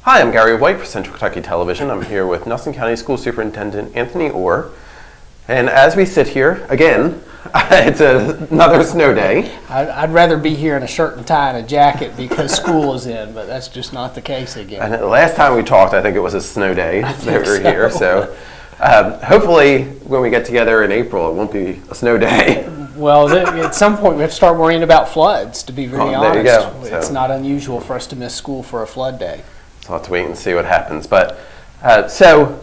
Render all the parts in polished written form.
Hi, I'm Gary White for Central Kentucky Television. I'm here with Nelson County School Superintendent Anthony Orr. And as we sit here, again, it's another snow day. I'd rather be here in a shirt and tie and a jacket because school is in, but that's just not the case again. And the last time we talked, I think it was a snow day that we were here. So hopefully when we get together in April, it won't be a snow day. Well, at some point we have to start worrying about floods, to be very honest. There you go. It's not unusual for us to miss school for a flood day. So I'll have to wait and see what happens. But so,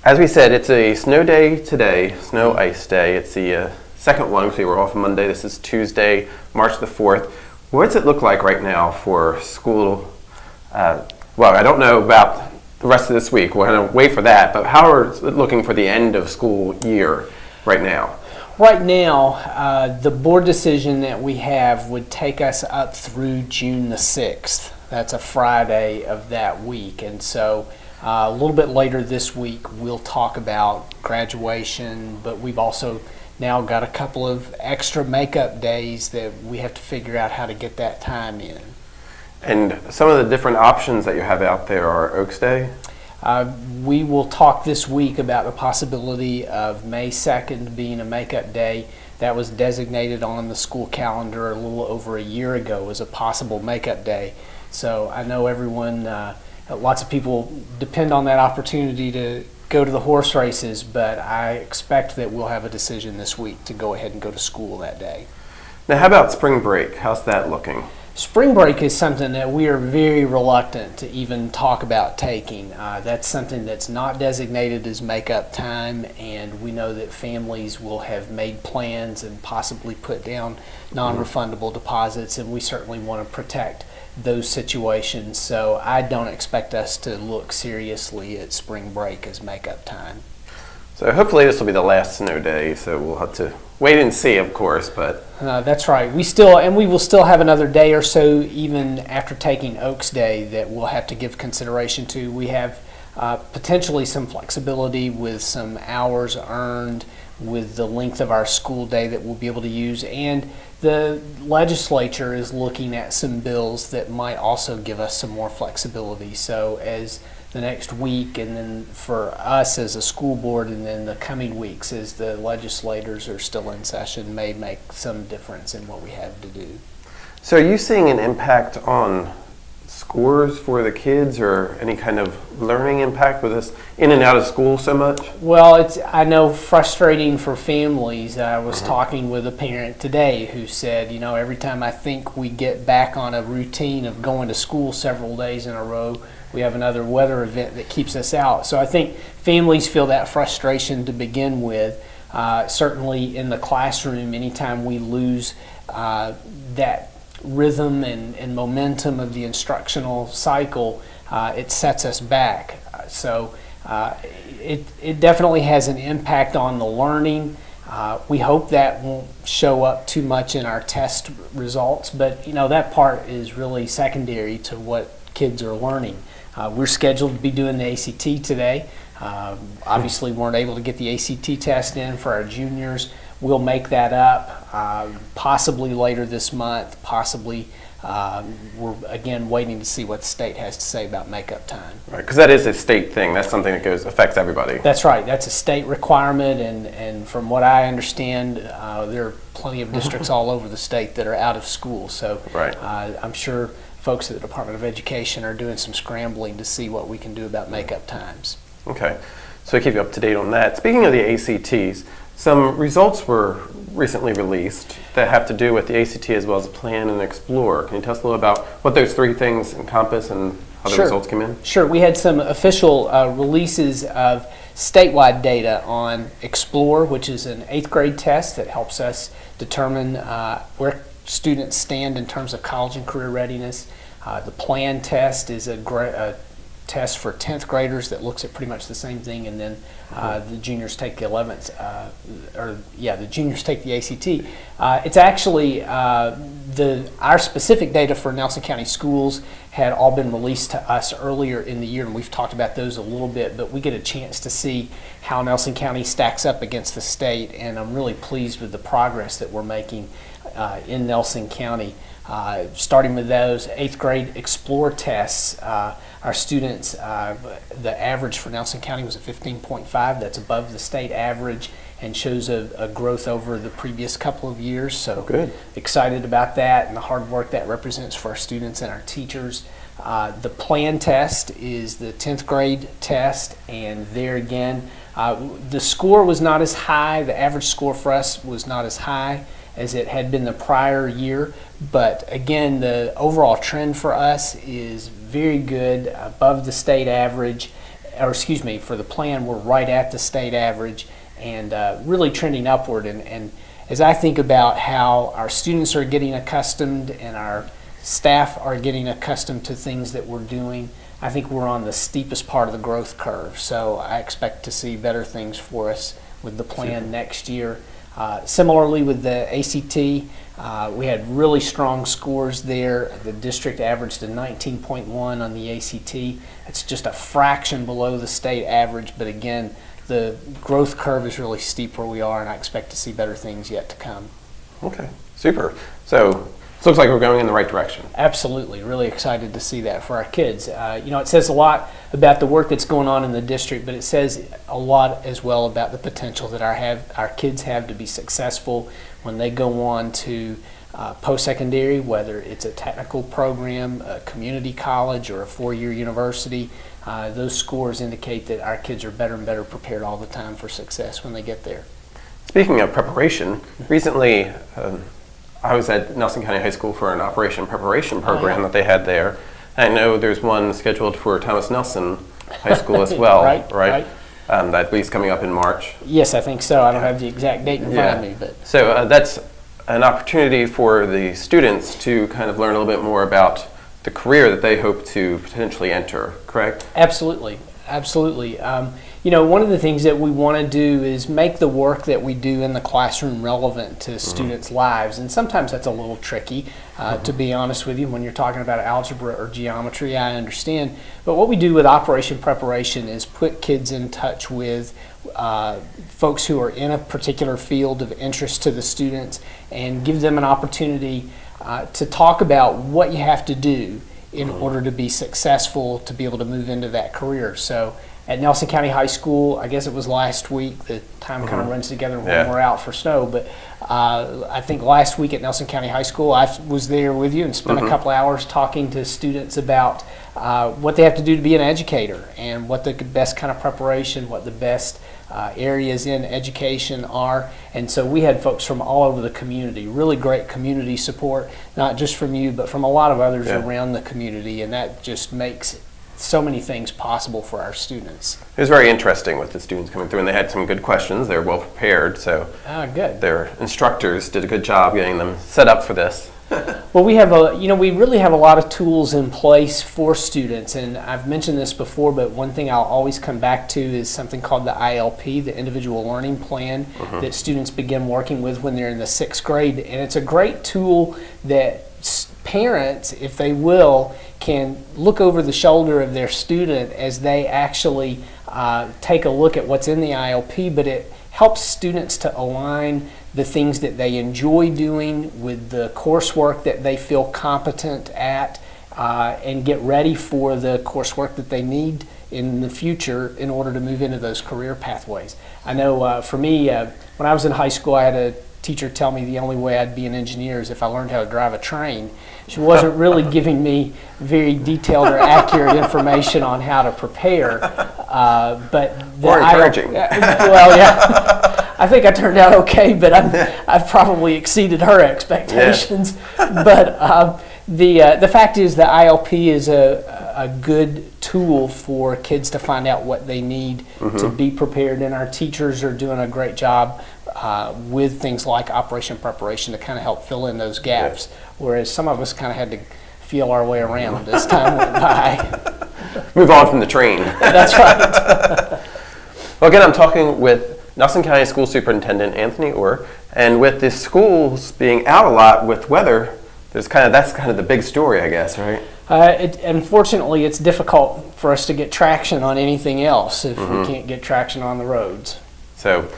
as we said, it's a snow day today, snow ice day. It's the second one, because we were off Monday. This is Tuesday, March the 4th. What's it look like right now for school? Well, I don't know about the rest of this week. We're going to wait for that. But how are it looking for the end of school year right now? Right now, the board decision that we have would take us up through June the 6th. That's a Friday of that week. And so a little bit later this week, we'll talk about graduation, but we've also now got a couple of extra makeup days that we have to figure out how to get that time in. And some of the different options that you have out there are Oaks Day? We will talk this week about the possibility of May 2nd being a makeup day. That was designated on the school calendar a little over a year ago as a possible makeup day. So I know everyone, lots of people depend on that opportunity to go to the horse races, but I expect that we'll have a decision this week to go ahead and go to school that day. Now, how about spring break? How's that looking? Spring break is something that we are very reluctant to even talk about taking. That's something that's not designated as make-up time, and we know that families will have made plans and possibly put down non-refundable deposits, and we certainly want to protect those situations. So I don't expect us to look seriously at spring break as make-up time. So hopefully this will be the last snow day, so we'll have to wait and see, of course. But that's right. We will still have another day or so even after taking Oaks Day that we'll have to give consideration to. We have potentially some flexibility with some hours earned with the length of our school day that we'll be able to use, and the legislature is looking at some bills that might also give us some more flexibility. So as the next week, and then for us as a school board, and then the coming weeks as the legislators are still in session, may make some difference in what we have to do. So are you seeing an impact on scores for the kids, or any kind of learning impact with this in and out of school so much? Well, it's, I know, frustrating for families. I was talking with a parent today who said, you know, every time I think we get back on a routine of going to school several days in a row, we have another weather event that keeps us out. So I think families feel that frustration to begin with. Certainly in the classroom, anytime we lose that rhythm and momentum of the instructional cycle, it sets us back. So it definitely has an impact on the learning. We hope that won't show up too much in our test results, but you know, that part is really secondary to what kids are learning. We're scheduled to be doing the ACT today. Obviously weren't able to get the ACT test in for our juniors. We'll make that up possibly later this month, possibly. We're again waiting to see what the state has to say about makeup time. Right, because that is a state thing. That's something that affects everybody. That's right. That's a state requirement, and from what I understand, there are plenty of districts all over the state that are out of school. So right. I'm sure folks at the Department of Education are doing some scrambling to see what we can do about makeup times. Okay, so to keep you up to date on that. Speaking of the ACTs, some results were recently released that have to do with the ACT as well as Plan and Explore. Can you tell us a little about what those three things encompass and how the results came in? Sure. We had some official releases of statewide data on Explore, which is an 8th grade test that helps us determine where students stand in terms of college and career readiness. The Plan test is a test for 10th graders that looks at pretty much the same thing, and then the juniors take the 11th, the juniors take the ACT. It's actually our specific data for Nelson County schools had all been released to us earlier in the year, and we've talked about those a little bit, but we get a chance to see how Nelson County stacks up against the state, and I'm really pleased with the progress that we're making in Nelson County. Starting with those 8th grade Explore tests, our students, the average for Nelson County was a 15.5. That's above the state average and shows a growth over the previous couple of years. So good. Excited about that and the hard work that represents for our students and our teachers. The plan test is the 10th grade test, and there again, the score was not as high. The average score for us was not as high as it had been the prior year, but again, the overall trend for us is very good, above the state average, or excuse me, for the plan we're right at the state average, and really trending upward. And as I think about how our students are getting accustomed and our staff are getting accustomed to things that we're doing, I think we're on the steepest part of the growth curve. So I expect to see better things for us with the plan next year. Similarly with the ACT, we had really strong scores there. The district averaged a 19.1 on the ACT. It's just a fraction below the state average, but again, the growth curve is really steep where we are, and I expect to see better things yet to come. Okay, super. So it looks like we're going in the right direction. Absolutely, really excited to see that for our kids. It says a lot about the work that's going on in the district, but it says a lot as well about the potential that our kids have to be successful when they go on to post-secondary, whether it's a technical program, a community college, or a four-year university. Those scores indicate that our kids are better and better prepared all the time for success when they get there. Speaking of preparation, recently I was at Nelson County High School for an Operation Preparation program that they had there. I know there's one scheduled for Thomas Nelson High School as well, right? That I believe is coming up in March. Yes, I think so. I don't have the exact date in front of me, but so that's an opportunity for the students to kind of learn a little bit more about the career that they hope to potentially enter, correct? Absolutely, absolutely. One of the things that we want to do is make the work that we do in the classroom relevant to students' lives, and sometimes that's a little tricky, to be honest with you. When you're talking about algebra or geometry, I understand, but what we do with Operation Preparation is put kids in touch with folks who are in a particular field of interest to the students and give them an opportunity to talk about what you have to do in order to be successful, to be able to move into that career. So at Nelson County High School, I guess it was last week, the time kind of runs together when we're out for snow, but I think last week at Nelson County High School, I was there with you and spent a couple hours talking to students about what they have to do to be an educator and what the best kind of preparation, what the best areas in education are. And so we had folks from all over the community, really great community support, not just from you, but from a lot of others around the community, and that just makes so many things possible for our students. It was very interesting with the students coming through, and they had some good questions. They were well prepared, so good. Their instructors did a good job getting them set up for this. Well, we have we really have a lot of tools in place for students, and I've mentioned this before, but one thing I'll always come back to is something called the ILP, the Individual Learning Plan, that students begin working with when they're in the 6th grade, and it's a great tool that parents, if they will, can look over the shoulder of their student as they actually take a look at what's in the ILP, but it helps students to align the things that they enjoy doing with the coursework that they feel competent at, and get ready for the coursework that they need in the future in order to move into those career pathways. I know for me, when I was in high school, I had a teacher tell me the only way I'd be an engineer is if I learned how to drive a train. She wasn't really giving me very detailed or accurate information on how to prepare, but more encouraging. Well, yeah, I think I turned out okay, but I've probably exceeded her expectations. Yeah. But the fact is, the ILP is a good tool for kids to find out what they need to be prepared, and our teachers are doing a great job with things like Operation Preparation to kind of help fill in those gaps, whereas some of us kind of had to feel our way around as time went by. Move on from the train. That's right. Well, again, I'm talking with Nelson County School Superintendent Anthony Orr, and with the schools being out a lot with weather, that's kind of the big story, I guess, right? Unfortunately, it's difficult for us to get traction on anything else if we can't get traction on the roads. So,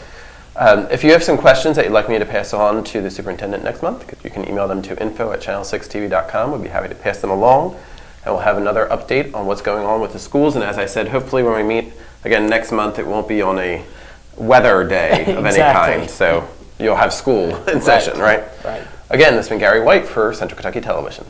If you have some questions that you'd like me to pass on to the superintendent next month, you can email them to info@channel6tv.com. We'd be happy to pass them along, and we'll have another update on what's going on with the schools. And as I said, hopefully when we meet again next month, it won't be on a weather day of any kind, so you'll have school in session, right? Right. Again, this has been Gary White for Central Kentucky Television.